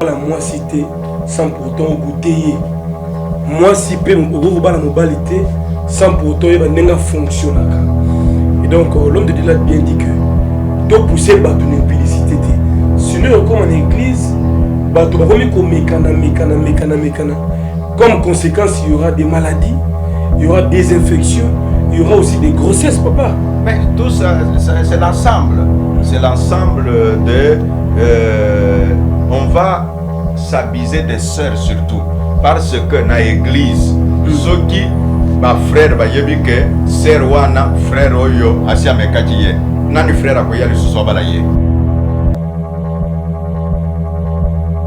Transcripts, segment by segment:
la moi cité sans pourtant goûter. Moi si peu la mobilité sans pourtant il fonctionner. Et donc l'homme de Dieu a bien dit que donc pousser bateau publicité. Sinon comme en église bateau comme mécana. Comme conséquence il y aura des maladies, il y aura des infections, il y aura aussi des grossesses, papa. Mais tout ça c'est l'ensemble. C'est l'ensemble de on va s'abuser des sœurs surtout parce que dans l'église ceux qui ba frère ba yebike sœur wana frère oyo asia mekajiye nani frère akoya le soso balaye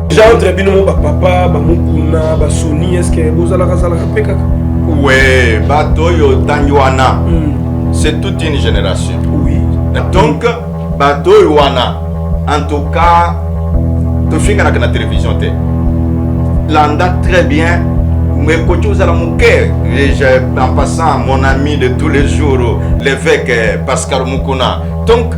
genre bino ba papa ba mukuna ba soni est-ce que vous allez peka ouais bato yo tanjwana c'est toute une génération oui donc bato yo wana en tout cas tu finis avec la télévision l'anda très bien mais quand vous allez mon cœur en passant mon ami de tous les jours l'évêque Pascal Mukuna donc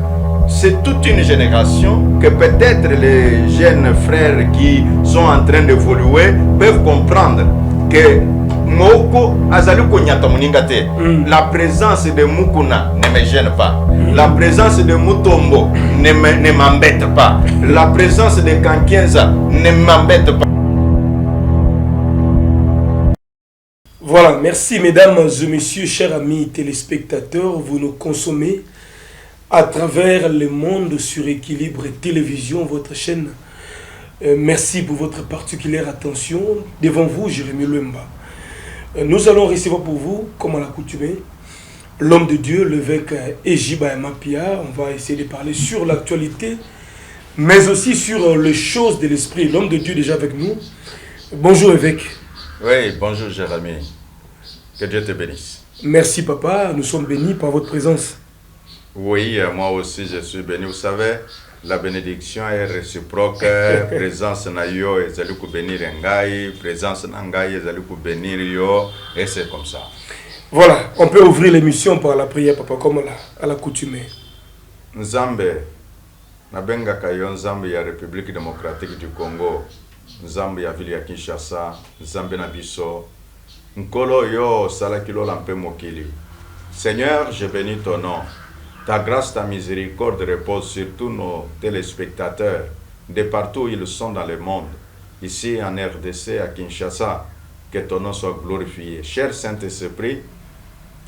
c'est toute une génération que peut-être les jeunes frères qui sont en train d'évoluer peuvent comprendre que Moko azali konyata muningate la présence de Mukuna ne me gêne pas la présence de Mutombo ne m'embête pas la présence de Kankienza ne m'embête pas. Voilà, merci mesdames et messieurs, chers amis téléspectateurs, vous nous consommez à travers le monde sur Équilibre Télévision, votre chaîne. Merci pour votre particulière attention. Devant vous, Jérémy Lemba. Nous allons recevoir pour vous, comme à l'accoutumée, l'homme de Dieu, l'évêque Ejiba Mapia. On va essayer de parler sur l'actualité, mais aussi sur les choses de l'esprit. L'homme de Dieu est déjà avec nous. Bonjour évêque. Oui, bonjour Jérémy. Que Dieu te bénisse. Merci papa, nous sommes bénis par votre présence. Oui, moi aussi je suis béni. Vous savez, la bénédiction est réciproque. Présence na yo ezali ku bénir ngai, présence na ngai ezali ku bénir yo, et c'est comme ça. Voilà, on peut ouvrir l'émission par la prière papa comme à l'accoutumée. Nzambe nabenga kayo nzambe ya République démocratique du Congo. Nzambe ya ville ya Kinshasa, nzambe na biso. Nkolo yo salakilo lampe mokili. Seigneur, je bénis ton nom. Ta grâce, ta miséricorde repose sur tous nos téléspectateurs, de partout où ils sont dans le monde. Ici en RDC, à Kinshasa, que ton nom soit glorifié. Cher Saint-Esprit,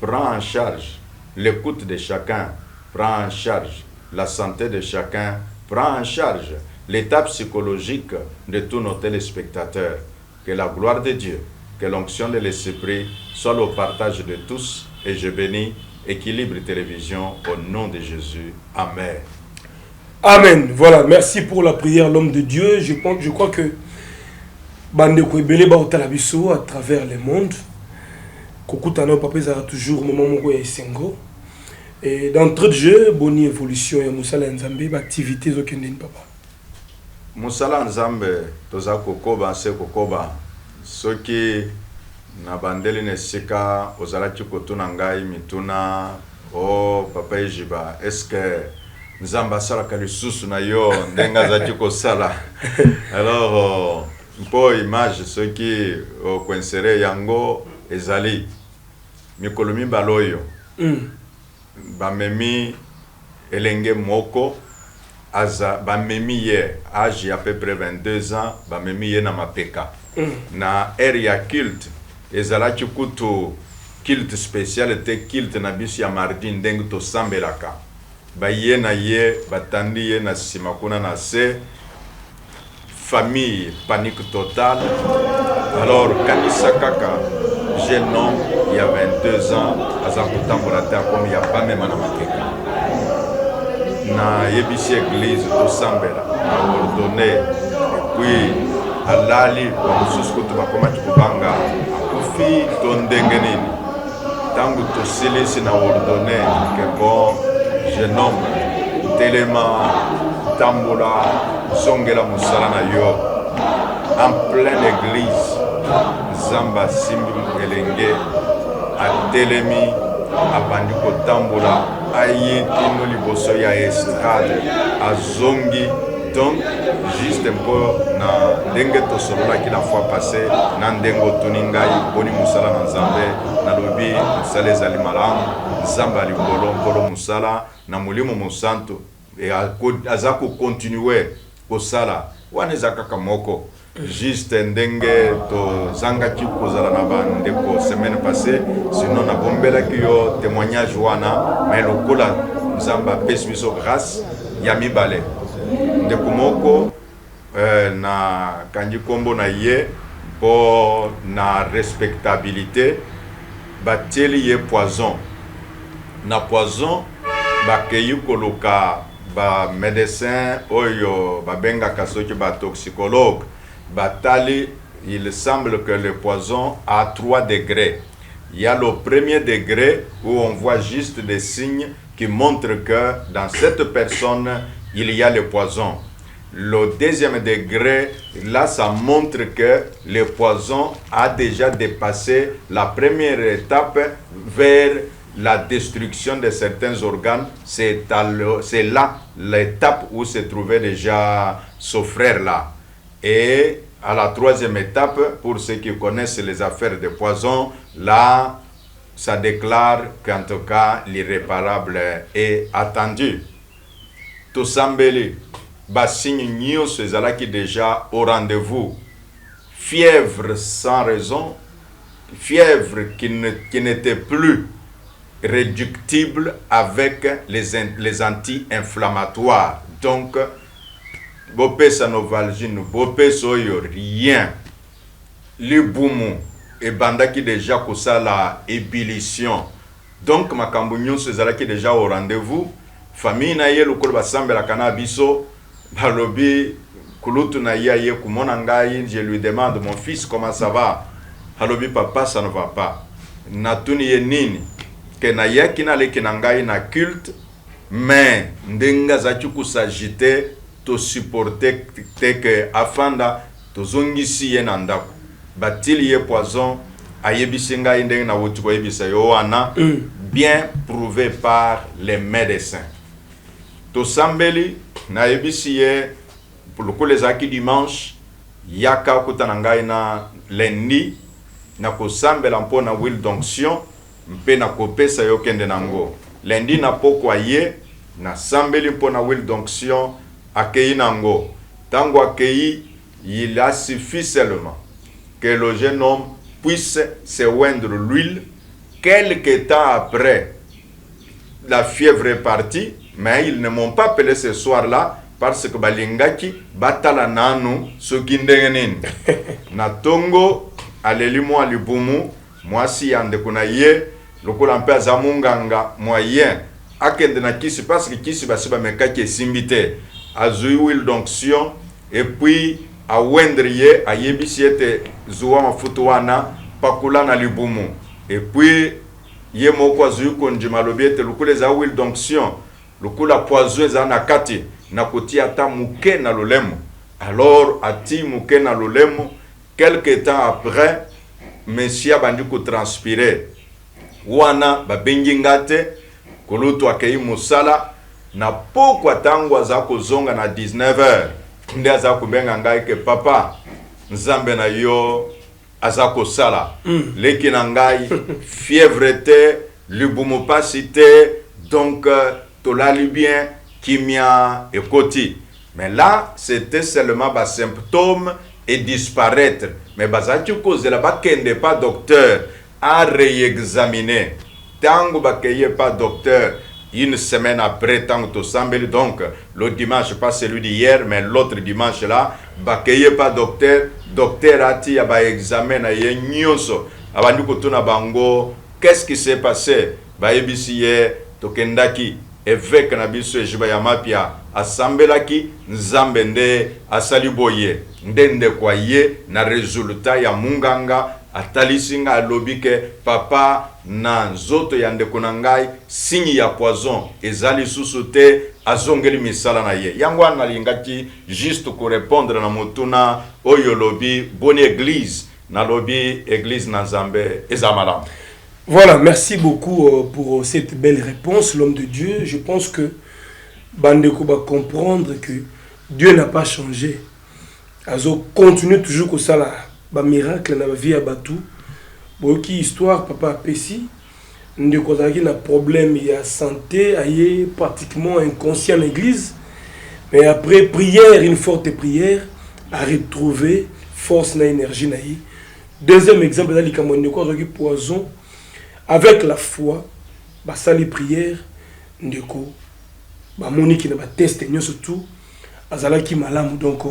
prends en charge l'écoute de chacun, prends en charge la santé de chacun, prends en charge l'état psychologique de tous nos téléspectateurs. Que la gloire de Dieu, que l'onction de l'Esprit soit au partage de tous, et je bénis Équilibre Télévision au nom de Jésus. Amen. Amen. Voilà, merci pour la prière, l'homme de Dieu. Je crois que Bandeko Ebele Baotalabiso à travers le monde. Kokutano Papa Zara toujours moment moko ya Sengo. Et d'entrée de jeu, bonne évolution et Moussala Nzambe, activité zokendeni papa. Moussala Nzambe, toza kokoba se kokoba. Soki na bandeli nesika ozalaki kotuna ngai mituna oh papa Ejiba est-ce que nzamba sala kalisusu na yo ndenga zaki kosala alors mpo image soki kwensere yango ezali mikolo mibale oyo bamemi elenge moko aza bamemi ye âge à peu près 22 ans bamemi ye na mapeka na area culte ezalaki kutu culte spécial te culte na biso ya mardi ndenge tosambelaka baye na ye batandi ye na nsima kuna na se famille panique totale alors kanisa kaka jeune homme il y a 22 ans aza kotambola te akomi ya bamema na mapeka na yebisi église tosambela na ordonné et puis alali bamosusu kutu bakomaki kobanga akufi to ndenge nini ntango tosilisi na ordonné ke bon jeune homme telema tambola zongela mosala na yo en pleine église nzambe asimbi elenge atelemi abandi kotambola aye tino liboso ya estrade azongi Donc juste un peu na ndenge to solola ki la fois passée na ndengo tuningai boni musala na nzambe na lobi musala ezali malamu nzambe ali mbolo musala na mulimo musantu et azako continuer kosala wana ezaka kamoko juste ndenge to zanga ki kozala na bande ko semaine passée sinon na bombela ki yo témoignage wana mais lokola nzamba pesi biso grâce ya mibale ndeko moko na kanji kombo na ye po na respectabilité batieli ye poison na poison bakeyi koluka ba médecin oyo babengaka soki ba toxicologue batali. Il semble que le poison a 3 degrés. Il y a le premier degré où on voit juste des signes qui montrent que dans cette personne il y a le poison. Le deuxième degré, là ça montre que le poison a déjà dépassé la première étape vers la destruction de certains organes. C'est là l'étape où se trouvait déjà ce frère-là. Et à la 3e étape, pour ceux qui connaissent les affaires de poison, là, ça déclare qu'en tout cas, l'irréparable est attendu. Tosambeli, Bassigne Nyos ezalaki déjà au rendez-vous. Fièvre sans raison, fièvre qui n'était plus réductible avec les anti-inflammatoires. Donc, bopesa novalgine, bopesa oyo rien. Libumu ebandaki déjà kosala ébullition. Donc makambo nyonso ezalaki déjà au rendez-vous. Famille na ye lokolo basambelaka na biso balobi kulutu na ye kumona ngai, je lui demande mon fils comment ça va. Halobi papa ça ne va pas. Natuni ye nini ke na yaki na leki na ngai na culte mais ndenga zaki kusagite to supporter que afanda to zongisi ye na ndako batili ye poison ayebisi ngai ndenge na wuti ko yebisa yo wana bien prouvé par les médecins. To sambeli na yebisi ye pour le les acquis dimanche yaka kutana ngai na lundi na ko sambela mpona huile d'onction mpe na kopesa yo kende nango. Lundi na pokwa ye na sambeli mpona huile d'onction accueilli nango. Tango accueilli, il a suffi seulement que le jeune homme puisse se oindre l'huile. Quelques temps après, la fièvre est partie, mais ils ne m'ont pas appelé ce soir-là parce que balingaki batala nanu sokindengenin. Na tongo aleli mwa libumu mwasi yande kuna ye lokola mpe azamunganga moyen akende na kisi parce que kisi basiba mekaki esimbite. Azui huile d'onction et puis a wendriye a yebisiete zuwa mafuta wana pakula na libumu et puis ye moko azui konjima lobiete lukule za huile d'onction lukula poison za na kati na kotia ata muke na lolemo. Alors ati muke na lolemo, quelque temps après monsieur bandi ko transpirer wana babengi ngate kulutu akei musala na pokwa tango azako zonga na 19h nde azako benga ngai ke papa nzambe na yo azako sala leki na ngai fièvre te libumu pasi te donc tolali bien kimia ekoti. Mais là c'était seulement bas symptômes et disparaître, mais bazaki kozela bakende pas docteur à réexaminer tango bakeye pas docteur. Une semaine après, tant que Sambeli, donc le dimanche, pas celui d'hier, mais l'autre dimanche là, bakeye pas docteur, docteur ati aba examen na ye nyonso, abandi kotuna bango, qu'est-ce qui s'est passé? Ba ebisiye tokendaki évêque na biso ejiba ya mapia asambelaki nzambe nde asaliboye ndende kwa ye na resultat ya munganga atalisinga alobike papa na nzoto ya ndeko na ngai sinyi ya poison ezali susu te azongeli misala na ye. Yango analingaki juste ko répondre na motuna oyo lobi bonne église na lobi église na Nzambe ezamala. Voilà, merci beaucoup pour cette belle réponse, l'homme de Dieu. Je pense que Bandeko va comprendre que Dieu n'a pas changé. Azo continue toujours comme ça là, ba miracle na vie à Batou. Boki histoire papa Pessi, de kozaki na problème ya santé, aye pratiquement inconscient l'église. Mais après prière, une forte prière, a retrouvé force na énergie na yi. Deuxième exemple dans les kozaki poison avec la foi, ba sali prière ndeko ba monique na ba test surtout azalaki malamu donc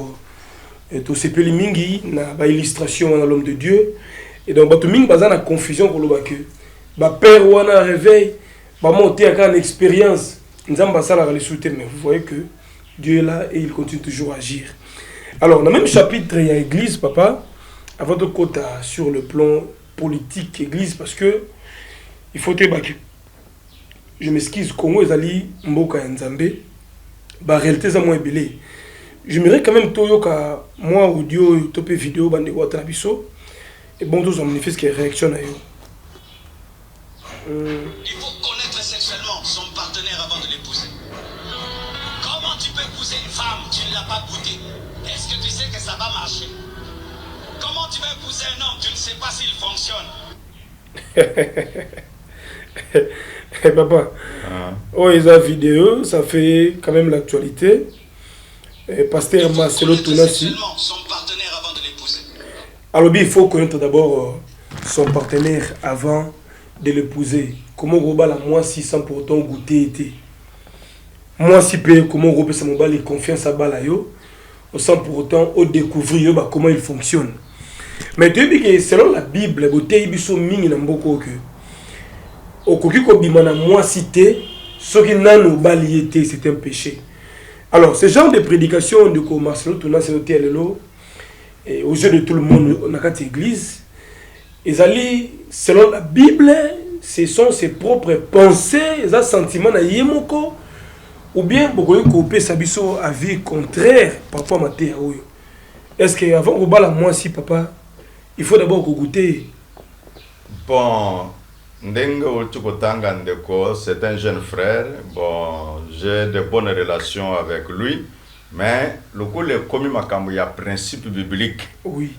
tout ce peli mingi na ba illustration dans l'homme de Dieu et donc ba tout mingi baza na confusion ko loba que ba père wana réveil ba monter à une expérience nzamba sala le soutenir mais vous voyez que Dieu est là et il continue toujours à agir. Alors dans le même chapitre il y a église papa avant de côté sur le plan politique église parce que il faut te battre. Je m'excuse Congo ezali mboka ya Nzambe ba réalité za moins belé. J'aimerais quand même toyoka moi audio topé vidéo bande wata biso et bon tous on manifeste qui réaction à yo. Il faut connaître sexuellement son partenaire avant de l'épouser. Comment tu peux épouser une femme, tu ne l'as pas goûté? Est-ce que tu sais que ça va marcher? Comment tu peux épouser un homme, tu ne sais pas s'il fonctionne? Papa, oh, ils ont vidéo, ça fait quand même l'actualité. Pasteur Marcelo Tonassi. Alors, il faut connaître d'abord son partenaire avant de l'épouser. Comment Roba la moi si sans pour autant goûter été. Moi si peut comment Roba sa mobile confiance à Balayo, sans pour autant au découvrir bah, comment il fonctionne. Mais tu dis que selon la Bible, beauté ibiso mingi na mboko que okoki ko bimana moi cité ce qui n'a no baliété c'est un péché. Alors ce genre de prédication de ko Marcelo Tonassi lelo et aux yeux de tout le monde dans cette église ils allaient selon la Bible ce sont ses propres pensées et sentiments na yemoko ou bien beaucoup copier sabiso avis contraire par rapport à maté oyo. Est-ce que avant ko bala moi si papa il faut d'abord goûter. Bon, c'est un jeune frère. Bon, j'ai de bonnes relations avec lui. Mais le coup, comme il y a principe biblique. Oui.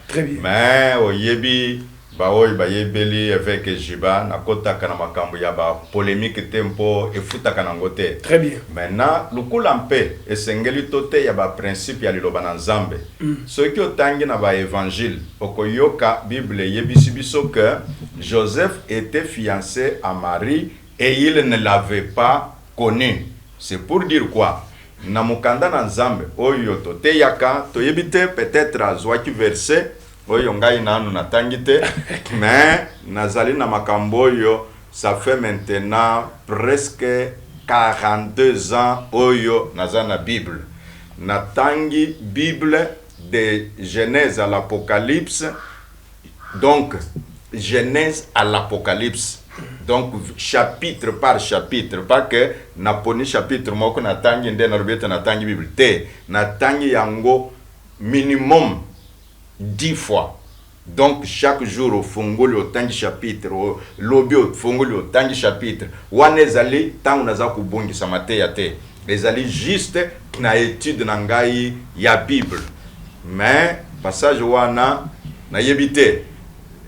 Très bien. Mais au yebi, baoy bayebeli avec Jiba, na kota kana makambo ya ba polémique tempo et futa kanangote. Très bien. Maintenant, le coup lampé et sengeli tote ya ba principe ya liloba na Nzambe. Ce qui otangi na ba évangile, okoyoka Bible yebisi biso que Joseph était fiancé à Marie et il ne l'avait pas connu. C'est pour dire quoi? Na mukanda na Nzambe oyo tote yaka to yebite peut-être azwaki verset oyo ngai nanu natangite mais nazali na makambo yo ça fait maintenant presque 42 ans oyo nazana Bible natangi Bible de Genèse à l'Apocalypse donc Genèse à l'Apocalypse donc chapitre par chapitre pas que naponi chapitre moko natangi nde na natangi Bible te natangi yango minimum 10 fois. Donc chaque jour au fongoli au tangi chapitre, au lobby au fongoli au tangi chapitre. Wane zali tangu naza kubongi samate yate. Les ali juste na étude nangai ya Bible. Mais passage wana na yebite.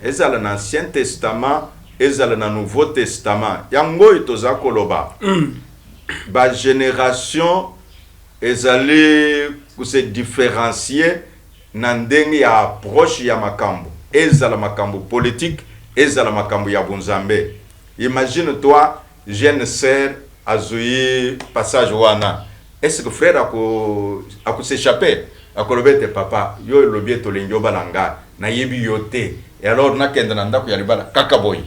Ezala na Ancien Testament, ezala na Nouveau Testament. Yango itoza koloba. Ba génération ezali ku se différencier nandenge ya approche ya makambo ezala makambo politique ezala makambo ya bunzambe. Imagine toi jeune sœur azoyi passage wana est-ce que frère ako s'échapper akolobete papa yo lobi to lengo balanga na yebi yote et alors nakenda na ndako ya libala kakaboy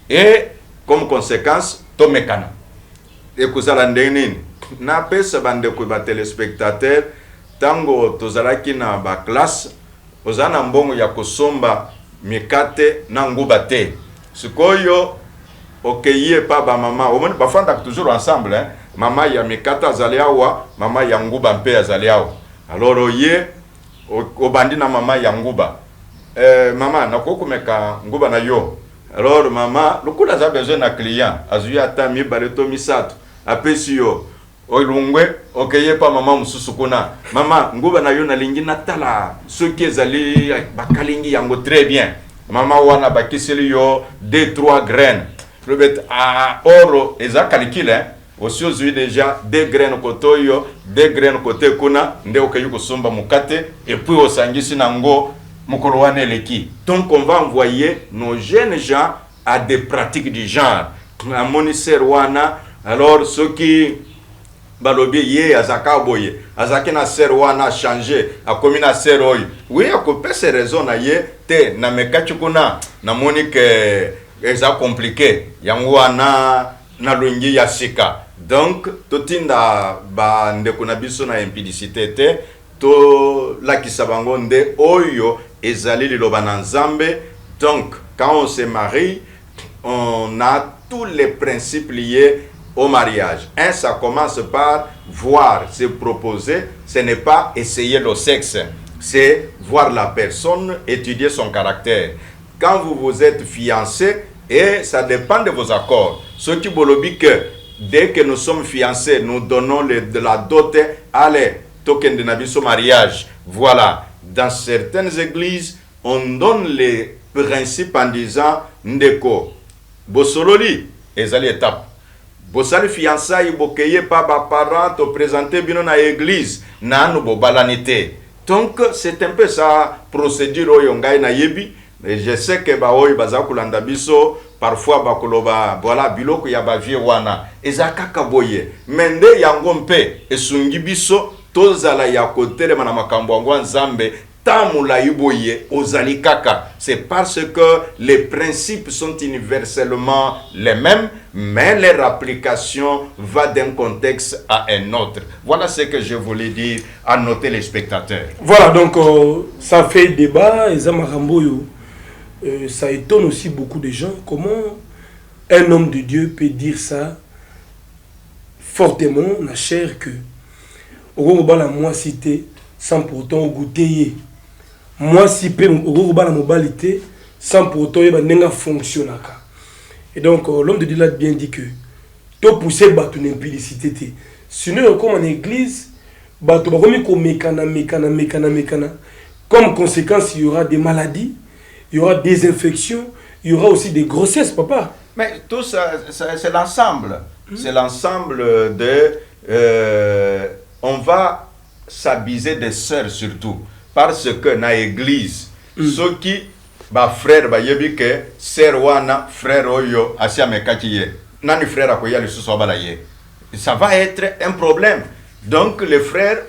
et comme conséquence to mekana et kozala ndenge na pesa bande ko ba téléspectateurs tango tozalaki na ba classe ozana mbongo ya kosomba mikate na nguba te sikoyo okeye pa ba mama omoni bafanda toujours ensemble hein mama ya mikate azali awa mama ya nguba mpe azali awa alors oye obandi na mama ya nguba mama nakokumeka nguba na yo alors mama lokula za besoin na client azuya ata mi bareto misato apesi yo Oilungwe, okeye pa mama mususukuna. Mama, nguba na yona lingi natala. Ceux qui ezali bakalingi yango très bien. Mama wana bakiseli yo 2-3 graines. Le bet a oro eza calcul hein. Aussi aujourd'hui déjà 2 graines côté yo, 2 graines côté kuna, nde okayi kusomba mukate et puis osangisi nango mukolo wana eleki. Donc on va envoyer nos jeunes gens à des pratiques du genre. La moniser wana alors ceux qui balobi ye azaka boye azaki na ser wana changer akomi na ser oyo oui akope ces raisons na ye te na mekati kuna na moni que eza compliqué yango wana na lungi ya sika donc totinda ba ndeko na biso na impudicité te to lakisa bango nde oyo ezali liloba na Nzambe. Donc quand on se marie on a tous les principes liés au mariage. Ça commence par voir, se proposer. Ce n'est pas essayer le sexe. C'est voir la personne, étudier son caractère. Quand vous vous êtes fiancés, et ça dépend de vos accords. Ceux qui bolobent que dès que nous sommes fiancés, nous donnons de la dot, allez, token de nabiso mariage. Voilà. Dans certaines églises, on donne les principes en disant ndeko, bosololi, ezali étape. Bosali fiançailles bokeye pa ba parents te présenter bino na église na no bobalanité. Donc c'est un peu ça procédure oyo ngai na yebi. Et je sais que ba oyo baza kulanda biso parfois bakoloba voilà biloko ya ba vie wana ezakaka boye mende yango mpe esungi biso tozala ya kotelema na makambo yango Nzambe tamula iboye ozali kaka. C'est parce que les principes sont universellement les mêmes, mais leur application va d'un contexte à un autre. Voilà ce que je voulais dire à nos téléspectateurs. Voilà, donc ça fait débat, et ça étonne aussi beaucoup de gens. Comment un homme de Dieu peut dire ça fortement, la chair, que au la moi cité sans pourtant goûter. Moi si peut au la mobilité sans pourtant il fonctionne. Et donc l'homme de Dieu l'a bien dit que tout pousser battre une impudicité. Sinon comme en église battre comme mécana. Comme conséquence il y aura des maladies, il y aura des infections, il y aura aussi des grossesses, papa. Mais tout ça c'est l'ensemble. C'est l'ensemble de on va s'abuser des sœurs surtout. Parce que dans l'église, ceux qui, frère, que sœur wana, frère oyo, asia mekachiye, nani frère akoya le sous-sabalaye. Ça va être un problème. Donc les frères,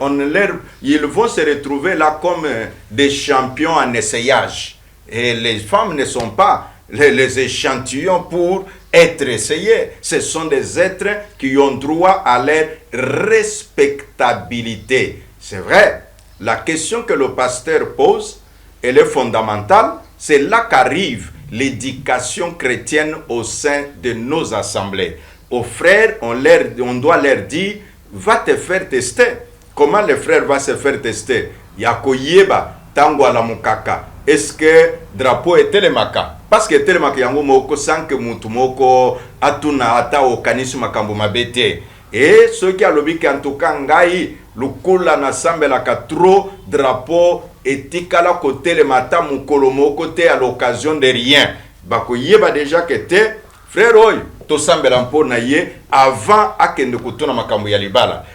ils vont se retrouver là comme des champions en essayage. Et les femmes ne sont pas les échantillons pour être essayés. Ce sont des êtres qui ont droit à leur respectabilité. C'est vrai. La question que le pasteur pose, elle est fondamentale. C'est là qu'arrive l'éducation chrétienne au sein de nos assemblées. Aux frères, on doit leur dire, va te faire tester. Comment le frère va se faire tester? Yakoyeba, tango ala mukaka. Est-ce que drapeau est telemaka? Parce que telemaka yango moko sans que mutu moko atuna ata okanisi makambo mabete. Et ceux qui a lobby en tout cas ngai lukula na sambela ka trop drapeau etikala côté le matin mukolo moko te à l'occasion de rien. Bakoyeba déjà que te frère oy to sambela mpo na ye avant akende kutuna makambo ya libala.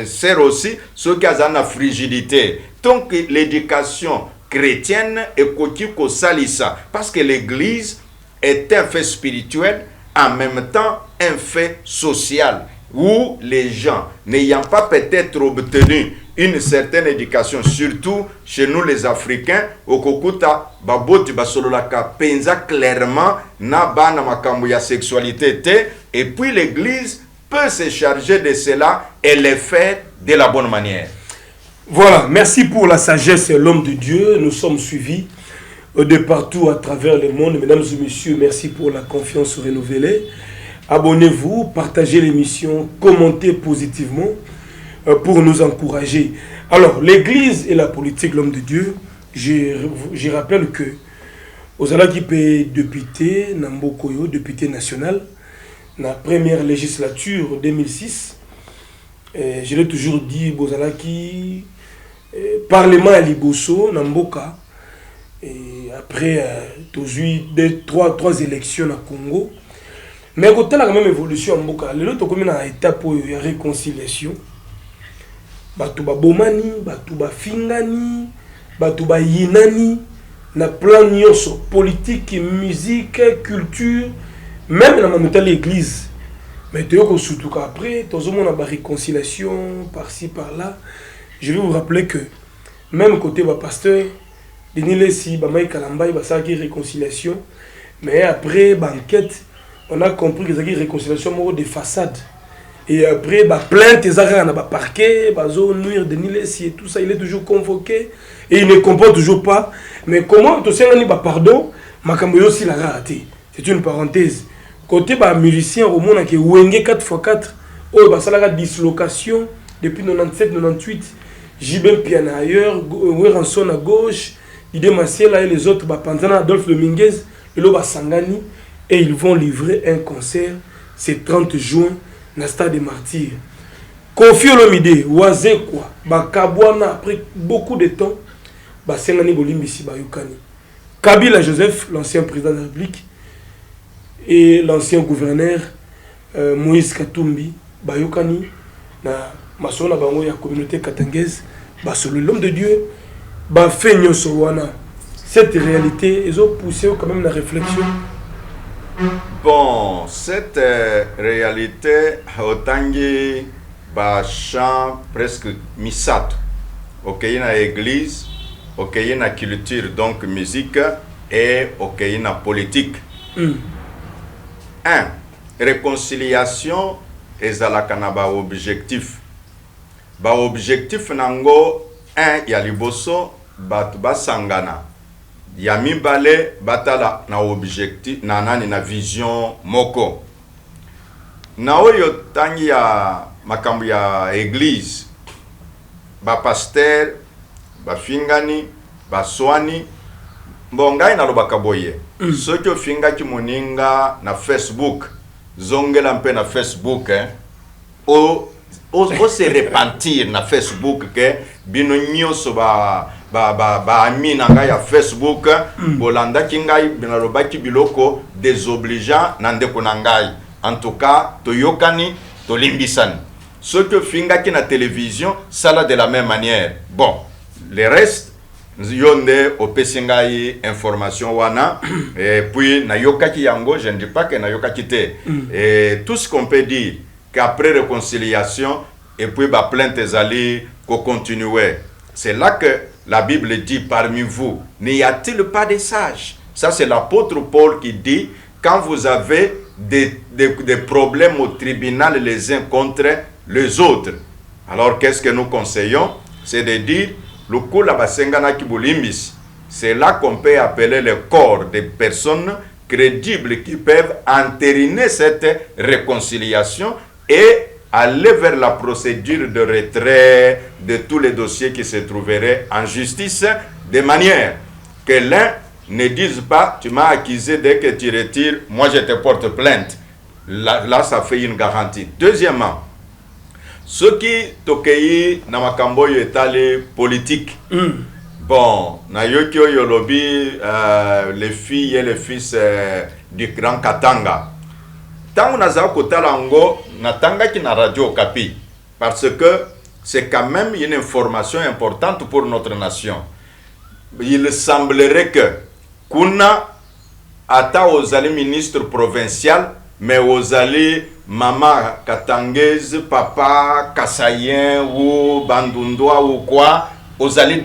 C'est aussi ceux qui ont la frigidité. Donc l'éducation chrétienne est ko salisa parce que l'église est un fait spirituel en même temps un fait social où les gens n'ayant pas peut-être obtenu une certaine éducation, surtout chez nous les Africains, au Kokuta, baboti basololaka penza clairement na bana makambo ya sexualité te, et puis l'église peut se charger de cela et le faire de la bonne manière. Voilà, merci pour la sagesse et l'homme de Dieu. Nous sommes suivis de partout à travers le monde. Mesdames et messieurs, merci pour la confiance renouvelée. Abonnez-vous, partagez l'émission, commentez positivement pour nous encourager. Alors, l'Église et la politique, l'homme de Dieu, je rappelle que Ozala qui peut député, Nambokoyo, député national, dans la première législature 2006, Je l'ai toujours dit, Bozalaki, Parlement à Liboso, Namboka, et après, trois élections au Congo. Mais quand la même évolution en Mboka, les autres comme une étape de réconciliation, batuba bomani, batuba fingani, batuba yinani, na plan nyonso politique, musique, culture, même dans l'église. Mais surtout qu'après, tout le monde a une réconciliation par-ci par-là. Je vais vous rappeler que même côté du pasteur, Denis Lessi, Bamaï Kalamba, il y a une réconciliation. Mais après, enquête, on a compris que c'est une réconciliation de façade. Et après, plainte, il y a un parquet, nuire Denis Lessi et tout ça, il est toujours convoqué. Et il ne comprend toujours pas. Mais comment, tu sais, on a pardon, Makamboyo aussi l'a raté. C'est une parenthèse. Côté musicien, au monde, qui est Wenge 4x4, oh, ça a dislocation depuis 97-98. Jibel Piana ailleurs, Weranson à gauche, Idé Massiel et les autres, Panzana Adolphe Dominguez, et là, Sangani, et ils vont livrer un concert, c'est 30 juin, dans le stade des Martyrs. Kofi Olomide, Wazekwa, Kabwana, après beaucoup de temps, Sangani Bolimbisi, Bayukani. Kabila Joseph, l'ancien président de la République, et l'ancien gouverneur Moïse Katumbi, Bayukani, na Masona Bango, la communauté katangaise, l'homme de Dieu, fait cette réalité, ils ont poussé quand même la réflexion. Bon, cette réalité, autangi, chant presque misato. Ok, il y a l'église, ok, il y a la culture, donc musique, et ok, il y a la politique. 1. Réconciliation et zalakanaba objectif. Objectif nango 1 ya liboso batu basangana. Ya mibale batala na objectif na nani na vision moko. Na oyo tangi ya makambo ya église pasteur fingani swani mbongai na lobaka boye. Soki ofingaki moninga na Facebook zongela mpe na Facebook o se repentir na Facebook ke bino nyonso amina ngai ya Facebook bolandaki ngai binalobaki biloko désobligeant na ndeko na ngai. En tout cas toyokani tolimbisani. Soki ofingaki na télévision sala de la même manière. Bon, le reste yonde opesingai information wana et puis na yokaki yango, je ne dis pas que na yokaki te. Et tout ce qu'on peut dire qu'après réconciliation et puis plainte ezali ko continuer. C'est là que la Bible dit parmi vous, n'y a-t-il pas de sages? Ça c'est l'apôtre Paul qui dit quand vous avez des problèmes au tribunal les uns contre les autres. Alors qu'est-ce que nous conseillons? C'est de dire c'est là qu'on peut appeler le corps des personnes crédibles qui peuvent entériner cette réconciliation et aller vers la procédure de retrait de tous les dossiers qui se trouveraient en justice, de manière que l'un ne dise pas tu m'as accusé, dès que tu retires, moi je te porte plainte. Là ça fait une garantie. Deuxièmement, ceux qui tokei na makambo yo etale politique. Bon, na yoki oyo lobi les filles et les fils du Grand Katanga. Tant on a za kotala ngo natanga ki na radio Okapi parce que c'est quand même une information importante pour notre nation. Il semblerait que kuna ata ozali ministre provincial mais ozali maman katangaise, papa kasayen ou bandundoa ou quoi, ozali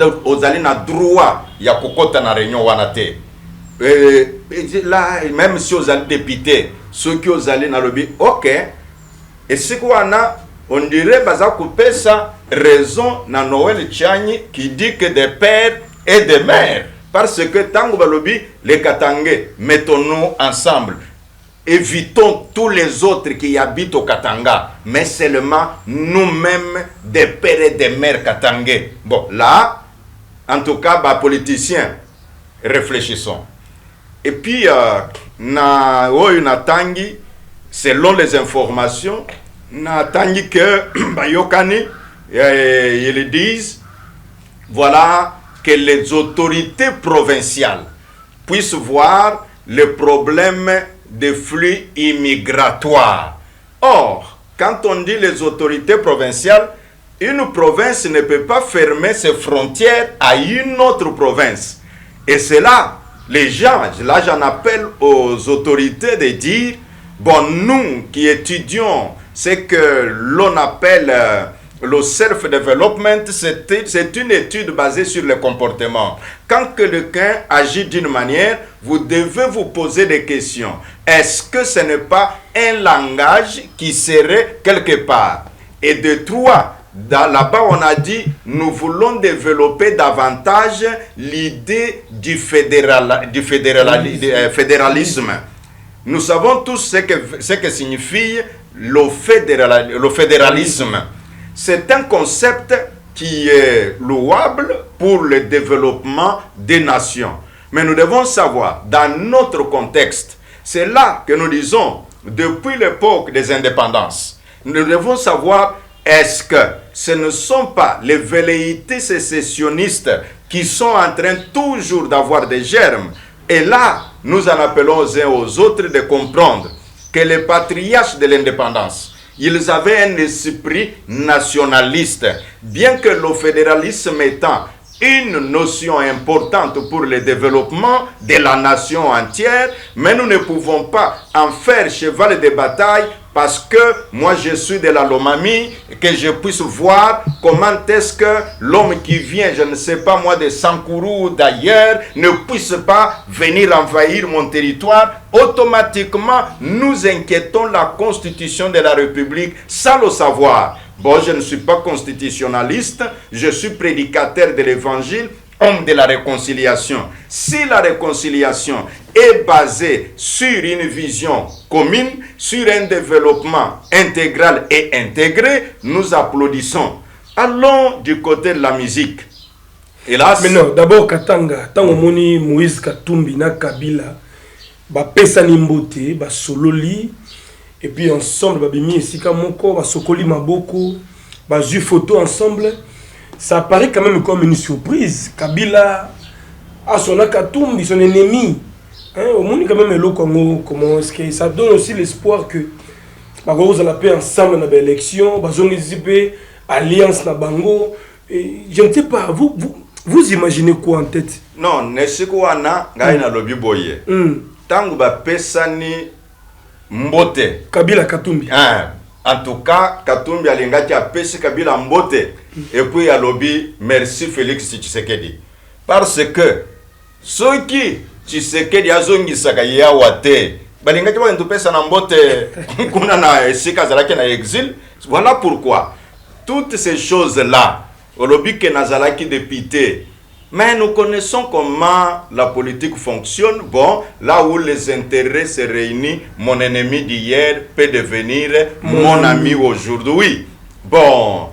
na droit ya kokota na réunion wana te. Là même si ozali député, ceux qui ozali na lobby, OK. Et ce wana on dirait baza couper ça raison na Noël Tchani qui dit que des pères et des mères parce que tango balobi les katangais mettons-nous ensemble. Évitons tous les autres qui habitent au Katanga, mais seulement nous-mêmes, des pères et des mères katangais. Bon, là, en tout cas, politiciens, réfléchissons. Et puis, selon les informations, Tandis que Bayokani, ils disent, voilà, que les autorités provinciales puissent voir le problème des flux immigratoires. Or, quand on dit les autorités provinciales, une province ne peut pas fermer ses frontières à une autre province. Et c'est là, les gens, là j'en appelle aux autorités de dire, bon, nous qui étudions ce que l'on appelle le self-development, c'est une étude basée sur le comportement. Quand quelqu'un agit d'une manière, vous devez vous poser des questions. Est-ce que ce n'est pas un langage qui serait quelque part? Et de trois, là-bas on a dit, nous voulons développer davantage l'idée du fédéralisme. Nous savons tous ce que signifie le fédéralisme. C'est un concept qui est louable pour le développement des nations. Mais nous devons savoir, dans notre contexte, c'est là que nous disons, depuis l'époque des indépendances, nous devons savoir, est-ce que ce ne sont pas les velléités sécessionnistes qui sont en train toujours d'avoir des germes? Et là, nous en appelons aux uns aux autres de comprendre que les patriarches de l'indépendance, ils avaient un esprit nationaliste, bien que le fédéralisme étant une notion importante pour le développement de la nation entière, mais nous ne pouvons pas en faire cheval de bataille parce que moi je suis de la Lomami, que je puisse voir comment est-ce que l'homme qui vient, je ne sais pas moi, de Sankourou ou d'ailleurs, ne puisse pas venir envahir mon territoire. Automatiquement, nous inquiétons la constitution de la République sans le savoir. Bon, je ne suis pas constitutionnaliste, je suis prédicateur de l'évangile, homme de la réconciliation. Si la réconciliation est basée sur une vision commune, sur un développement intégral et intégré, nous applaudissons. Allons du côté de la musique. Hélas. Mais non, d'abord Katanga, tant moni Moïse Katumbi na Kabila, ba pesa nimbote, ba sololi. Et puis ensemble, babimi esika moko, ba sokoli maboko, ba ju photo ensemble. Ça paraît quand même comme une surprise. Kabila a son Katumbi, son ennemi. Hein, au monde quand même le Congo, comment est-ce que ça donne aussi l'espoir que ba rose la paix ensemble dans l'élection, ba zongizipe alliance na bango. Et je ne sais pas, vous imaginez quoi en tête? Non, nesikuana ngaina lobi boye. Tangu ba pesani Mbote Kabila Katumbi. En tout cas, Katumbi alingati a pesi Kabila Mbote. Et puis à lobby, merci Félix Tshisekedi. Parce que ceux qui Tshisekedi azongi sakaya wate, balingati wa ndupesa na Mbote kuna na esika zalaki na exil. Voilà pourquoi toutes ces choses-là, au lobby que nazalaki député. Mais nous connaissons comment la politique fonctionne. Bon, là où les intérêts se réunissent, mon ennemi d'hier peut devenir mon ami aujourd'hui. Bon,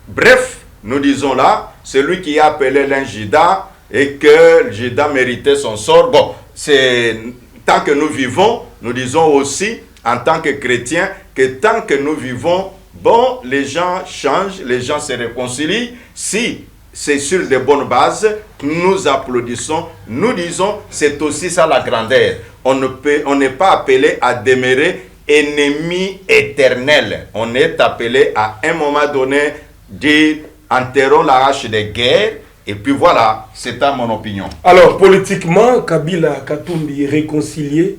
bref, nous disons là, celui qui a appelé l'Injida et que Jida méritait son sort. Bon, c'est tant que nous vivons, nous disons aussi en tant que chrétiens que tant que nous vivons, bon, les gens changent, les gens se réconcilient. Si c'est sur de bonnes bases, nous applaudissons, nous disons, c'est aussi ça la grandeur. On n'est pas appelé à demeurer ennemi éternel. On est appelé à un moment donné dire, enterrons la hache de guerre, et puis voilà, c'est à mon opinion. Alors, politiquement, Kabila Katumbi réconcilié,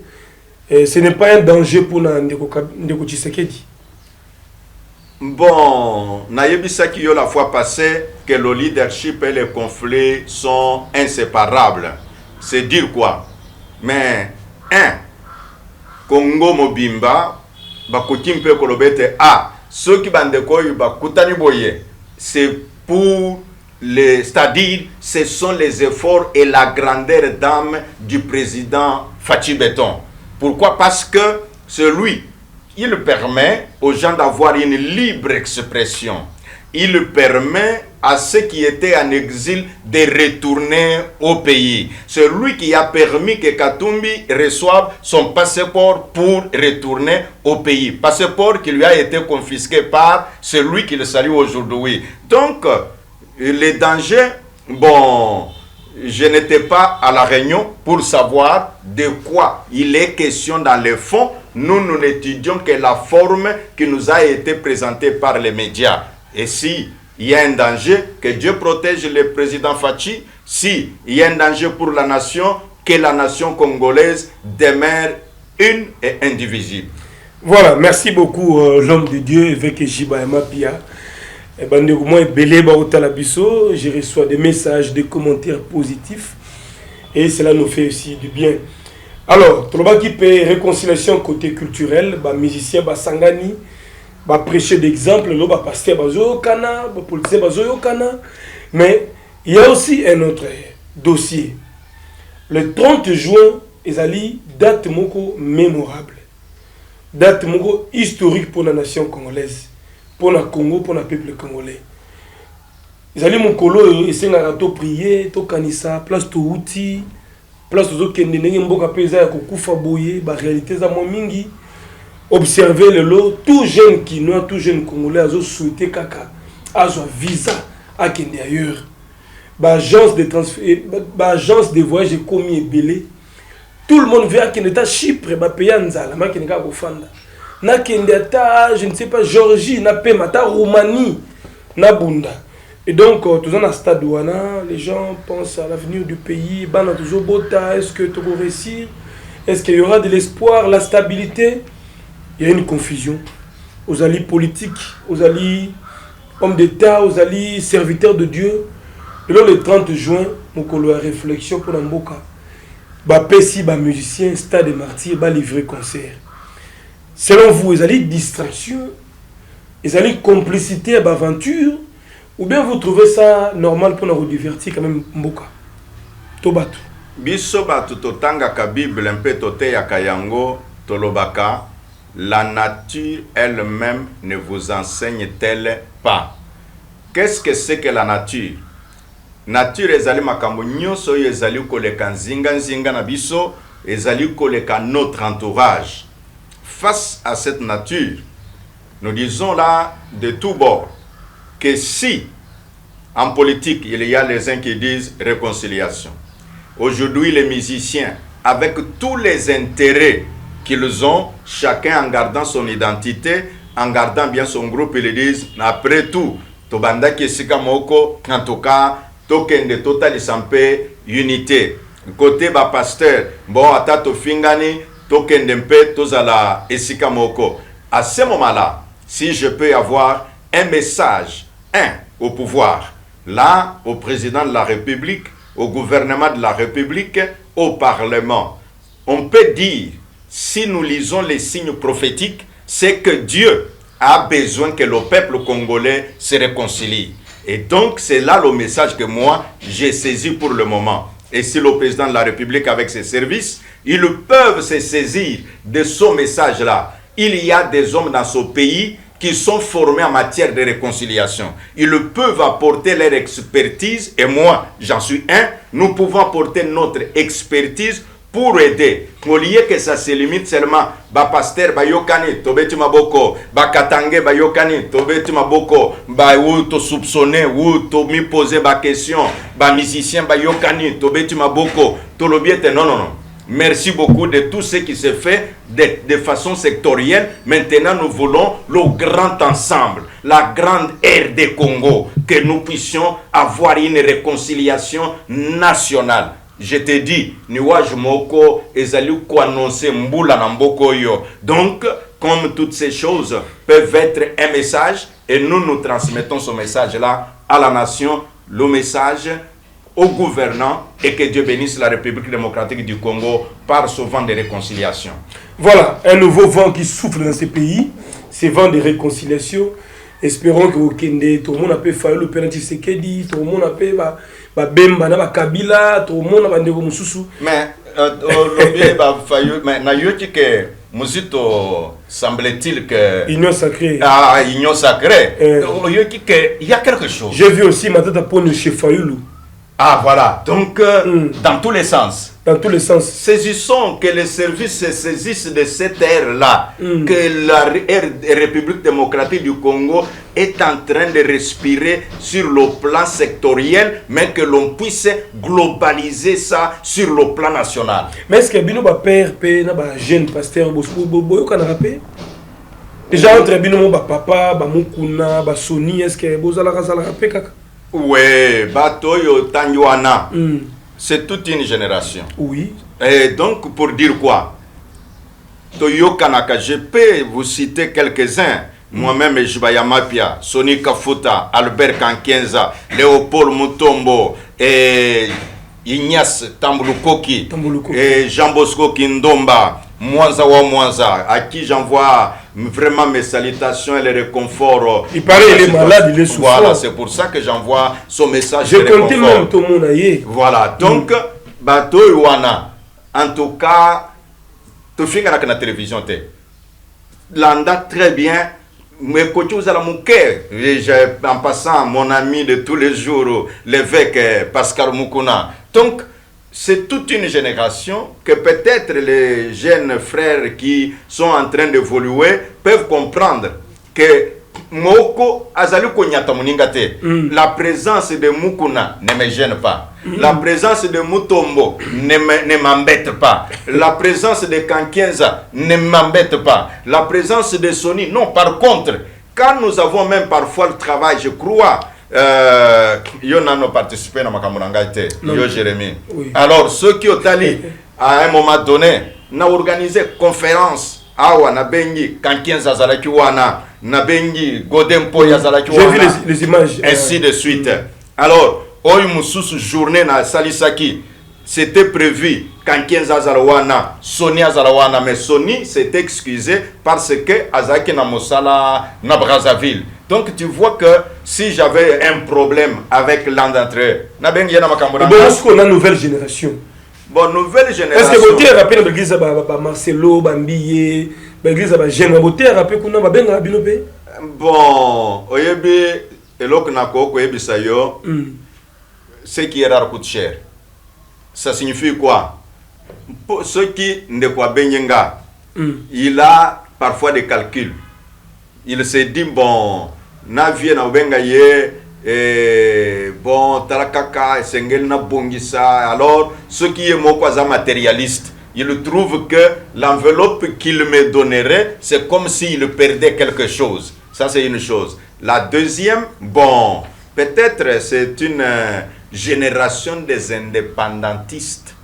ce n'est pas un danger pour Ndeko Tshisekedi. Bon, Nayebisaki yo la fois passée que le leadership et les conflits sont inséparables. C'est dire quoi? Mais, Congo Mobimba, Bakotimpe Kolobete, ceux qui bandekoy Bakutani Boye, c'est pour les, c'est-à-dire, ce sont les efforts et la grandeur d'âme du président Fachi Beton. Pourquoi? Parce que celui il permet aux gens d'avoir une libre expression. il permet à ceux qui étaient en exil de retourner au pays. C'est lui qui a permis que Katumbi reçoive son passeport pour retourner au pays. Passeport qui lui a été confisqué par celui qui le salue aujourd'hui. Donc, les dangers, bon, je n'étais pas à la réunion pour savoir de quoi il est question dans le fond. Nous n'étudions que la forme qui nous a été présentée par les médias. Et si il y a un danger, que Dieu protège le président Fachi. Si il y a un danger pour la nation, que la nation congolaise demeure une et indivisible. Voilà, merci beaucoup l'homme de Dieu, avec Jiba et Mapia. Je reçois des messages, des commentaires positifs et cela nous fait aussi du bien. Alors, Troba qui peut réconciliation côté culturel, musicien, sangani, prêcher d'exemple, pasteur, politicien, mais il y a aussi un autre dossier. Le 30 juin, il date mémorable, date historique pour la nation congolaise. Pour le Congo, pour le peuple congolais. Ils allaient mon colo et c'est un rato prier, to kanisa, place to outil, place to kende nenge mboka pesa ya kokufa boye, ba réalité za mingi. Observer le lot, tout jeune Kinois, tout jeune Congolais a souhaité kaka, a visa à kende ailleurs. Ba agence de transfert, ba agence de voyage est commis belé. Tout le monde veut à kende ta Chypre, ba payer nzala, ma kende ka kofanda. Na Kendata, je ne sais pas, Georgie, na Pemata, Roumanie, na Bunda. Et donc, tous en stade douana, les gens pensent à l'avenir du pays. Bana toujours bota, est-ce que tu vas réussir? Est-ce qu'il y aura de l'espoir, la stabilité? Il y a une confusion. Aux alliés politiques, aux alliés hommes d'État, aux alliés serviteurs de Dieu. Et là, le 30 juin, mon colo a réflexion pour Namboka. Pessi, musicien, stade des martyrs, livrer concert. Selon vous, ils allaient distraction, ils allaient complicité à l'aventure, ou bien vous trouvez ça normal pour nous divertir quand même mboka? Tobatu. Biso batu totanga ka Bible un peu tote ya kayango tolobaka, la nature elle-même ne vous enseigne-t-elle pas? Qu'est-ce que c'est que la nature? Nature ezali makambo nyonso ezali koleka nzinga na biso, ezali koleka notre entourage. Face à cette nature, nous disons là de tous bords que si en politique il y a les uns qui disent réconciliation, aujourd'hui les musiciens avec tous les intérêts qu'ils ont, chacun en gardant son identité, en gardant bien son groupe, ils disent après tout, tobanda kesika moko, en tout cas, token de total sampe unité. Côté ba pasteur, bon atato fingani. À ce moment-là, si je peux avoir un message, au pouvoir, là, au président de la République, au gouvernement de la République, au Parlement, on peut dire, si nous lisons les signes prophétiques, c'est que Dieu a besoin que le peuple congolais se réconcilie. Et donc, c'est là le message que moi, j'ai saisi pour le moment. Et si le président de la République, avec ses services, ils peuvent se saisir de ce message-là. Il y a des hommes dans ce pays qui sont formés en matière de réconciliation. Ils peuvent apporter leur expertise, et moi, j'en suis un. Nous pouvons apporter notre expertise pour aider. Au lieu que ça se limite seulement, pasteur, yokani, tobeti maboko, katange, yokani, tobeti maboko, ou to soupçonner, ou to mi poser question, musicien, yokani, tobeti maboko, to lobiete, non. Merci beaucoup de tout ce qui se fait de façon sectorielle. Maintenant, nous voulons le grand ensemble, la grande ère des Congo, que nous puissions avoir une réconciliation nationale. Je te dis, niwaj moko ezali ko annoncer mbula na mboko yo. Donc, comme toutes ces choses peuvent être un message, et nous transmettons ce message-là à la nation, le message aux gouvernants, et que Dieu bénisse la République démocratique du Congo par ce vent de réconciliation. Voilà, un nouveau vent qui souffle dans ce pays, ce vent de réconciliation. Espérons que tout le monde a pu faire le Père Tshisekedi, tout le monde a pu Bemba na Kabila, tout le monde a pu faire. Mais, mais, na yoki que Musito, semble-t-il que... Union sacrée. Ah, union sacrée. Il y a quelque chose. J'ai vu aussi Matata Pone chez Fayoulou. Ah, voilà. Donc, dans tous les sens. Dans tous les sens. Saisissons que les services se saisissent de cette ère-là, que la République démocratique du Congo est en train de respirer sur le plan sectoriel, mais que l'on puisse globaliser ça sur le plan national. Mais est-ce que Bino va père, un jeune pasteur, déjà entre Bino, papa, Mukuna, Sony, est-ce que vous allez rappeler kaka? Oui, Batoyo Tanywana. C'est toute une génération. Oui. Et donc, pour dire quoi? Toyo Kanaka, je peux vous citer quelques-uns. Moi-même, Jibaya Mapia, Sony Kafuta, Albert Kankenza, Léopold Mutombo, et Ignace Tambulukoki, et Jean Bosco Kindomba, Mwanza wa Mwanza, à qui j'envoie vraiment mes salutations et les réconforts. Il paraît qu'il est malade, il est souffrant. Voilà, c'est pour ça que j'envoie son message de réconfort. Je comptais même tout le monde ailleurs. Voilà, donc, Bato Iwana, en tout cas, tu finis avec la télévision. L'anda très bien, mais quand tu as la en passant, mon ami de tous les jours, l'évêque Pascal Mukuna. Donc, c'est toute une génération que peut-être les jeunes frères qui sont en train d'évoluer peuvent comprendre que Moko Azali Konyata Muningate, la présence de Mukuna ne me gêne pas. La présence de Mutombo ne m'embête pas. La présence de Kankenza ne m'embête pas. La présence de Sony, non. Par contre, quand nous avons même parfois le travail, je crois, yo n'ont participé dans ma camarade, yo Jérémy. Oui. Alors ceux qui ont allé à un moment donné, n'a organisé conférence. Awa na bengi Kankenza zalaki wana na bengi Godempo ya zalaki wana. J'ai vu les images. Ainsi de suite. Alors, oy mususu journée na Salisaki, c'était prévu Kankenza zalawana, Sony zalawana, mais Sony s'est excusé parce que azaki na mosala na Brazzaville. Donc tu vois que si j'avais un problème avec l'un d'entre eux, na bengi na makambo. Bon, est-ce qu'on a une nouvelle génération? Bon, nouvelle génération. Est-ce que vous avez rappelé l'église à Marcelo, Bambiye, l'église à Jean, vous avez rappelé qu'on a bien Binope? Bon, oyebi, elok nako oyebi sayo, ce qui est rare coûte cher. Ça signifie quoi? Pour ceux qui ne quoi benyenga, il a parfois des calculs. Il se dit, bon, na vie na benga ye, bon, tarakaka, sengel na bongisa. Alors, ce qui est mokwaza matérialiste, il trouve que l'enveloppe qu'il me donnerait, c'est comme s'il perdait quelque chose. Ça, c'est une chose. La deuxième, bon, peut-être c'est une génération des indépendantistes.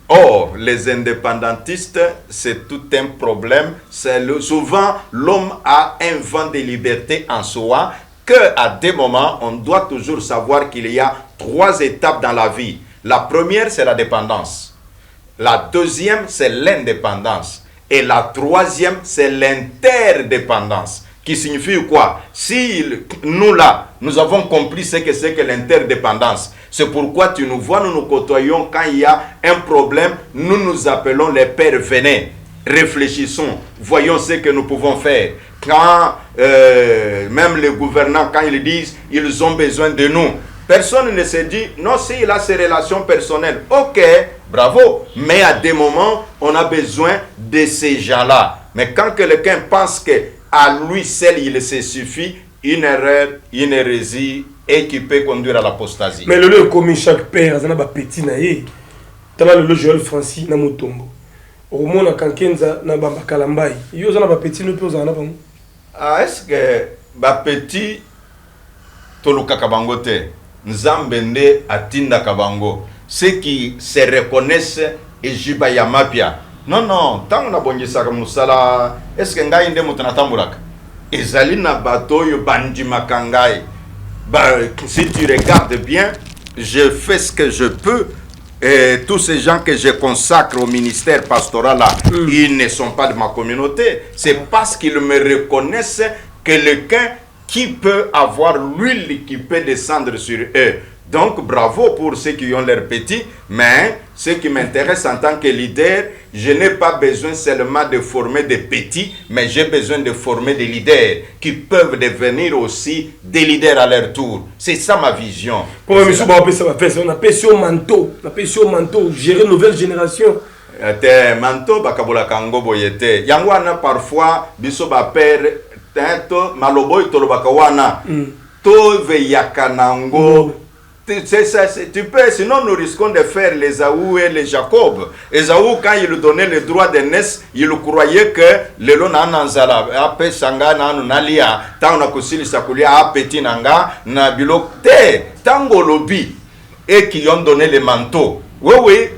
Or, les indépendantistes, c'est tout un problème. Souvent, l'homme a un vent de liberté en soi, qu'à des moments, on doit toujours savoir qu'il y a 3 étapes dans la vie. La première, c'est la dépendance. La deuxième, c'est l'indépendance. Et la troisième, c'est l'interdépendance. Qui signifie quoi? Si nous là, nous avons compris ce que c'est que l'interdépendance. C'est pourquoi tu nous vois, nous nous côtoyons quand il y a un problème, nous nous appelons les pères, venez, réfléchissons, voyons ce que nous pouvons faire. Quand même les gouvernants, quand ils disent ils ont besoin de nous, personne ne se dit non, s'il a ses relations personnelles, ok, bravo, mais à des moments, on a besoin de ces gens-là. Mais quand quelqu'un pense que à lui seul il se suffit, une erreur, une hérésie, et qui peut conduire à l'apostasie. Mais le lieu comme chaque père, il y a un petit naïe. Tu as le Joël Francis na Mutombo. Au moins, na Kankenza na Bambakalambay. Il y a un petit nous peut en avoir. Ah, est-ce que ba petit toluka kabangote nzambende atinda kabango ceux qui se reconnaissent et jiba ya mapia. Non, tant na bongisa musala est-ce que ngai nde mutana tamburaka ezali na bato yo bandima kangai. Bah, si tu regardes bien, je fais ce que je peux. Et tous ces gens que je consacre au ministère pastoral là, ils ne sont pas de ma communauté. C'est parce qu'ils me reconnaissent quelqu'un qui peut avoir l'huile qui peut descendre sur eux. Donc, bravo pour ceux qui ont leurs petits, mais ce qui m'intéresse en tant que leader, je n'ai pas besoin seulement de former des petits, mais j'ai besoin de former des leaders qui peuvent devenir aussi des leaders à leur tour. C'est ça ma vision. Pour M. on appelle ça manteau, gérer une nouvelle génération. Te manteau, bakabola kango boyete. Yangwana parfois, biso ba père, tento, maloboy tolobakawana. Tove yakanango. Tu peux, sinon nous risquons de faire les Esaü et les Jacob. Esaü, quand il donnait le droit de naissance, il croyait que le long nanzala, ape sanga nanu nalia, tant na kusili sakulia apeti nanga na bilokte, tango lobi, et qui ont donné les manteaux. Oui, oui,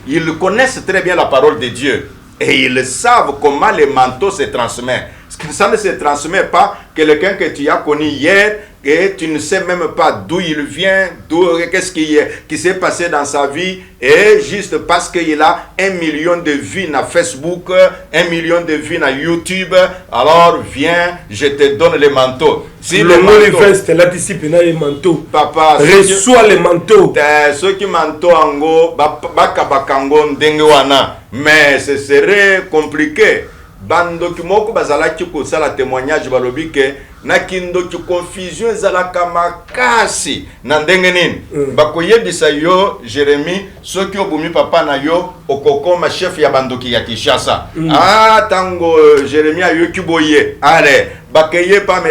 ils connaissent très bien la parole de Dieu et ils savent comment les manteaux se transmettent. Ça ne se transmet pas quelqu'un que tu as connu hier et tu ne sais même pas d'où il vient, qu'est-ce qui s'est passé dans sa vie, et juste parce qu'il a 1 million de vues sur Facebook, 1 million de vues sur YouTube, alors viens, je te donne les manteaux. Si le manifeste, la discipline, les manteaux. Papa, reçois les manteaux. Ceux qui manteaux ango, bakabakango ndengewana, mais ce serait compliqué. Bando kimoko bazalaki ko sala témoignage balobi ke na kindo ki confusion ezalaka makasi na ndenge nini bakoyebisa yo Jérémie soki obumi papa na yo okokoma chef ya bandoki ya Kinshasa tango Jérémie ayoki boye ale bakeye pa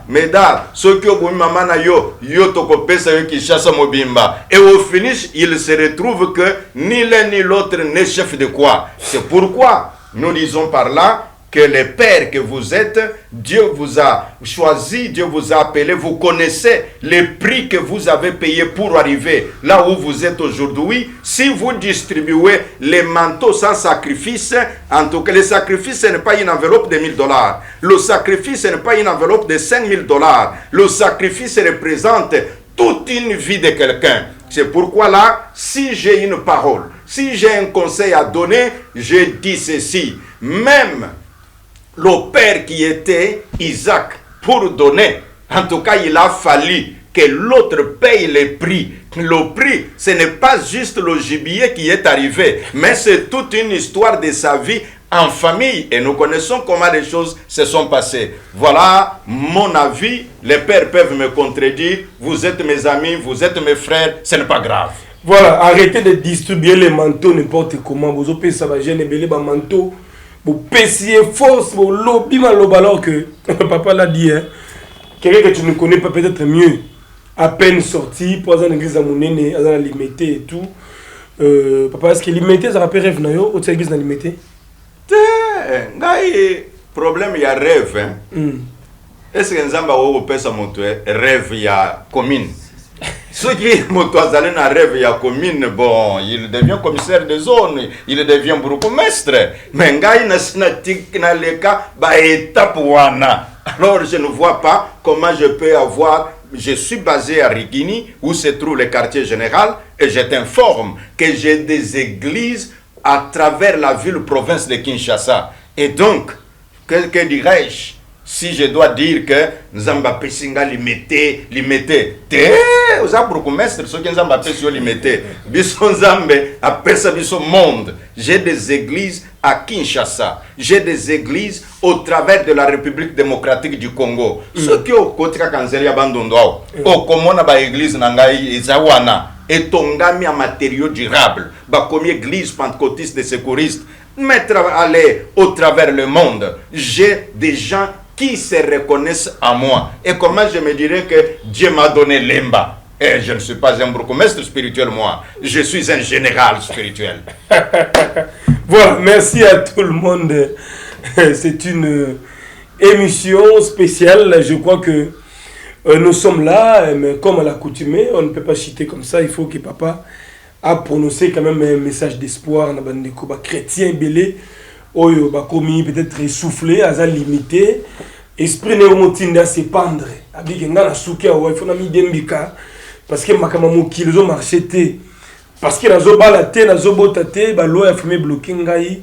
Médard soki obumi mama na yo tokopesa yo Kinshasa mobimba, et au finish il se retrouve que ni l'un ni l'autre n'est chef de quoi. C'est pourquoi nous disons par là que les pères que vous êtes, Dieu vous a choisi, Dieu vous a appelé, vous connaissez les prix que vous avez payés pour arriver là où vous êtes aujourd'hui. Si vous distribuez les manteaux sans sacrifice, en tout cas le sacrifice ce n'est pas une enveloppe de $1000. Le sacrifice ce n'est pas une enveloppe de $5000. Le sacrifice représente toute une vie de quelqu'un. C'est pourquoi là, si j'ai une parole, si j'ai un conseil à donner, je dis ceci. Même le père qui était Isaac pour donner, en tout cas il a fallu que l'autre paye les prix. Le prix, ce n'est pas juste le gibier qui est arrivé, mais c'est toute une histoire de sa vie en famille. Et nous connaissons comment les choses se sont passées. Voilà mon avis. Les pères peuvent me contredire. Vous êtes mes amis, vous êtes mes frères, ce n'est pas grave. Voilà, arrêtez de distribuer les manteaux n'importe comment. Vous opérez ça va gêner les manteaux. Vous payez force, vous lobby alors que papa l'a dit, hein, quelqu'un que tu ne connais pas peut-être mieux, à peine sorti, pour aller dans l'église à mon aîné, à la limité et tout. Papa, est-ce que limité, ça rappelle rêve, non? Ou tu as l'église dans limité? Problème, il y a rêve. Hein? Est-ce que nous avons rêve, il y a commune? Ceux qui allent dans rêve, il y a commune, bon, il devient commissaire de zone, il devient bourgmestre. Mais alors je ne vois pas comment je peux avoir. Je suis basé à Rigini, où se trouve le quartier général, et je t'informe que j'ai des églises à travers la ville-province de Kinshasa. Et donc, que dirais-je si je dois dire que Nzamba Pesinga limité, aux abourgmestres, ceux qui Nzamba Pesio limité, Bisson Zambe, à Pesa Bisson Monde. J'ai des églises à Kinshasa, j'ai des églises au travers de la République démocratique du Congo. Ceux qui ont côté Kanzelia Bandondo, au Komona ba église Nangai Zawana, et Tongami en matériaux durables, ba comme église pentecôtiste de secouristes, mettre aller au travers le monde. J'ai des gens qui se reconnaissent à moi. Et comment je me dirais que Dieu m'a donné l'emba? Et je ne suis pas un bourgmestre spirituel, moi. Je suis un général spirituel. Voilà, merci à tout le monde. C'est une émission spéciale. Je crois que nous sommes là, mais comme à l'accoutumée, on ne peut pas chiter comme ça. Il faut que papa a prononcé quand même un message d'espoir. Chrétien belé. Oyo bakomi peut-être essoufflé, aza limité, esprit néomotinda se pendre. Abiki nga na souke wa il faut na mi dembika parce que makama mokili zo marché parce que nazo balate nazo botate ba loi fumé bloqué ngai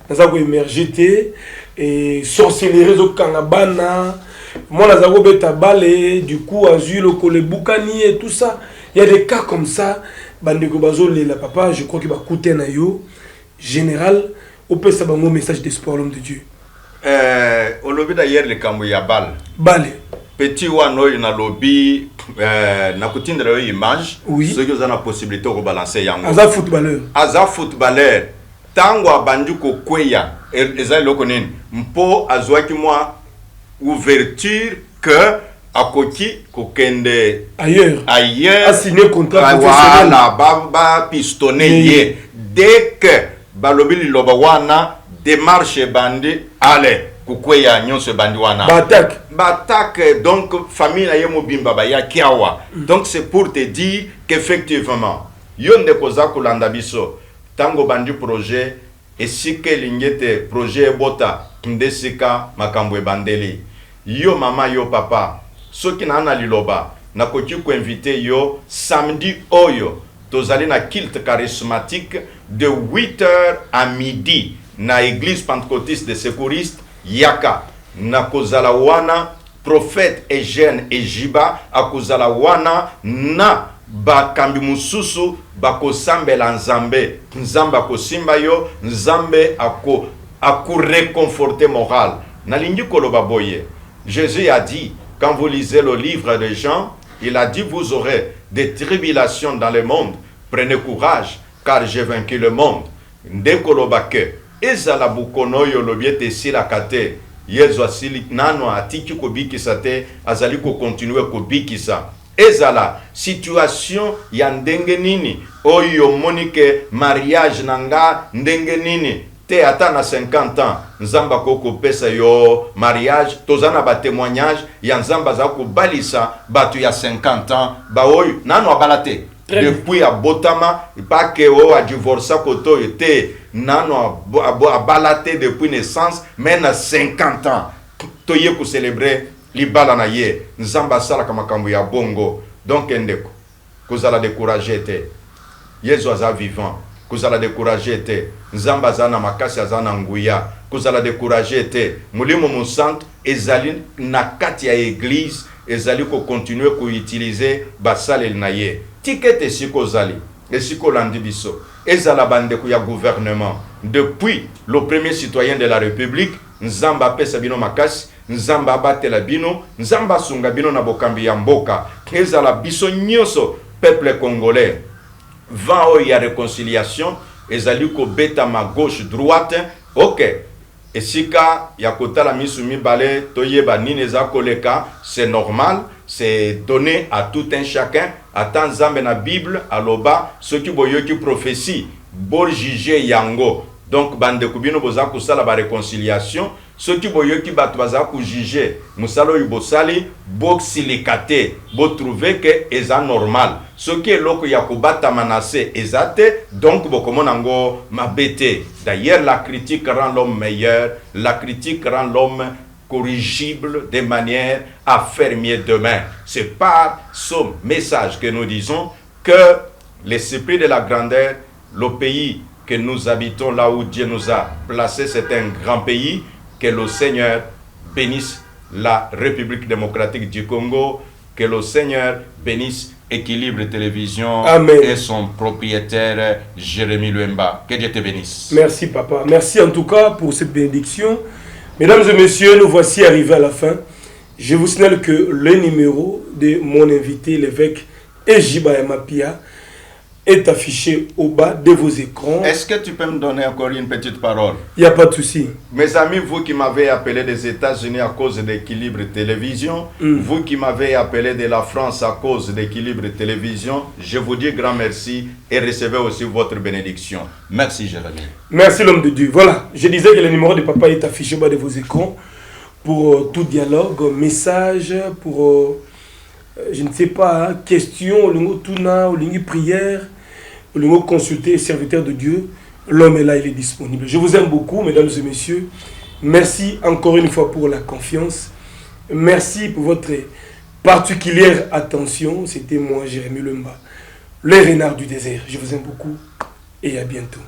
naza ko émerger et sorcellerie zo kanga bana Moi, Nazaro Beta Balé, du coup, Azul, le Boukani et tout ça. Il y a des cas comme ça. Bandeko Bazo, la papa, je crois qu'il va coûter un ayo. Général, au peut savoir un message d'espoir, l'homme de Dieu. Au lobby d'ailleurs, le Kambouya Bal. Balé. Petit wano na lobby, na kutindre image. Oui. Ceux qui ont la possibilité de balancer yango. Aza footballeur. Aza footballeur. Tango abandu ko kweya. Eza loko nini. Mpo azwaki moi ouverture que akoki kokende Ailleurs. Ailleurs. A signé contrat professionnel. Voilà, ba pistonné yé. Dès que balobi liloba wana démarche bandi allez. Kukweya nyonso bandi wana. Batak donc famille na yemo bimba ba ya kiawa. Donc c'est pour te dire qu'effectivement yonde koza kolanda biso tango bandi projet esike lingete projet bota ndesika makambo ebandeli. Yo mama yo papa soki na ana liloba na koki ko inviter yo samedi oyo tozali na culte charismatique de 8h à midi na église pentecôtiste de secouristes Yaka na kozala wana prophète Eugène Ejiba akozala wana na bakambi mususu bakosambela nzambe nzamba kosimba yo nzambe ako réconforter moral nalingi koloba boye. Jésus a dit quand vous lisez le livre de Jean, il a dit vous aurez des tribulations dans le monde, prenez courage car j'ai vaincu le monde. Ndekoloba ke ezala bukono yo lobiete sila kate yezo asili nano atiki ko bikisa te azali ko continuer ko bikisa ezala situation ya ndenge nini oyo monike mariage nanga ndenge nini te ata na 50 ans nzamba ko pesa yo mariage tozana ba témoignage ya nzamba za ko balisa batu ya 50 ans ba oyo nano abalate depuis à Botama, pas que a divorcé koto était nano a balaté depuis naissance, mais na 50 ans. Toye pour célébrer libala na ye, nzamba sala kama kambu ya bongo. Donc endeko, kozala décourager te. Yesu aza vivant, kozala décourager te. Nzamba zana makasi azana nguya, kozala décourager te. Mulimo musant ezali na kati ya église, ezali ko continuer ko utiliser basale na ye. Ticket esiko zali, esiko landi biso, ezala bandeko ya gouvernement. Depuis le premier citoyen de la République, nzamba pesa bino makasi, nzamba batela bino, nzamba sunga bino na bokambi ya mboka, ezala biso nyoso peuple congolais. Va o ya réconciliation, ezali ko beta ma gauche droite, ok. Esika ya kotala misu mibale toyeba nini eza koleka, c'est normal, c'est donné à tout un chacun. Attends zambe na Bible aloba ceux qui boyoki prophétie bol juger yango. Donc bande kubino boza kusala ba réconciliation, ceux qui boyoki batu baza ku juger musalo yibosali bok silikate bo trouver que eza normal. Ce qui est loko ya kubata manase ezate donc bokomonango mabete. D'ailleurs la critique rend l'homme meilleur, la critique rend l'homme corrigible de manière à faire mieux demain. C'est par ce message que nous disons que l'esprit de la grandeur, le pays que nous habitons là où Dieu nous a placés, c'est un grand pays, que le Seigneur bénisse la République démocratique du Congo, que le Seigneur bénisse Équilibre Télévision. Amen. Et son propriétaire Jérémy Luemba. Que Dieu te bénisse. Merci papa, merci en tout cas pour cette bénédiction. Mesdames et messieurs, nous voici arrivés à la fin. Je vous signale que le numéro de mon invité, l'évêque Ejiba Yamapia, est affiché au bas de vos écrans. Est-ce que tu peux me donner encore une petite parole? Il n'y a pas de souci. Mes amis, vous qui m'avez appelé des États-Unis à cause d'Équilibre Télévision, vous qui m'avez appelé de la France à cause d'Équilibre Télévision, je vous dis grand merci et recevez aussi votre bénédiction. Merci Jérémy. Merci l'homme de Dieu. Voilà, je disais que le numéro de papa est affiché au bas de vos écrans pour tout dialogue, message, pour, je ne sais pas, question, tuna, prière, consulter, serviteur de Dieu. L'homme est là, il est disponible. Je vous aime beaucoup, mesdames et messieurs. Merci encore une fois pour la confiance. Merci pour votre particulière attention. C'était moi, Jérémy Luemba, le renard du désert. Je vous aime beaucoup et à bientôt.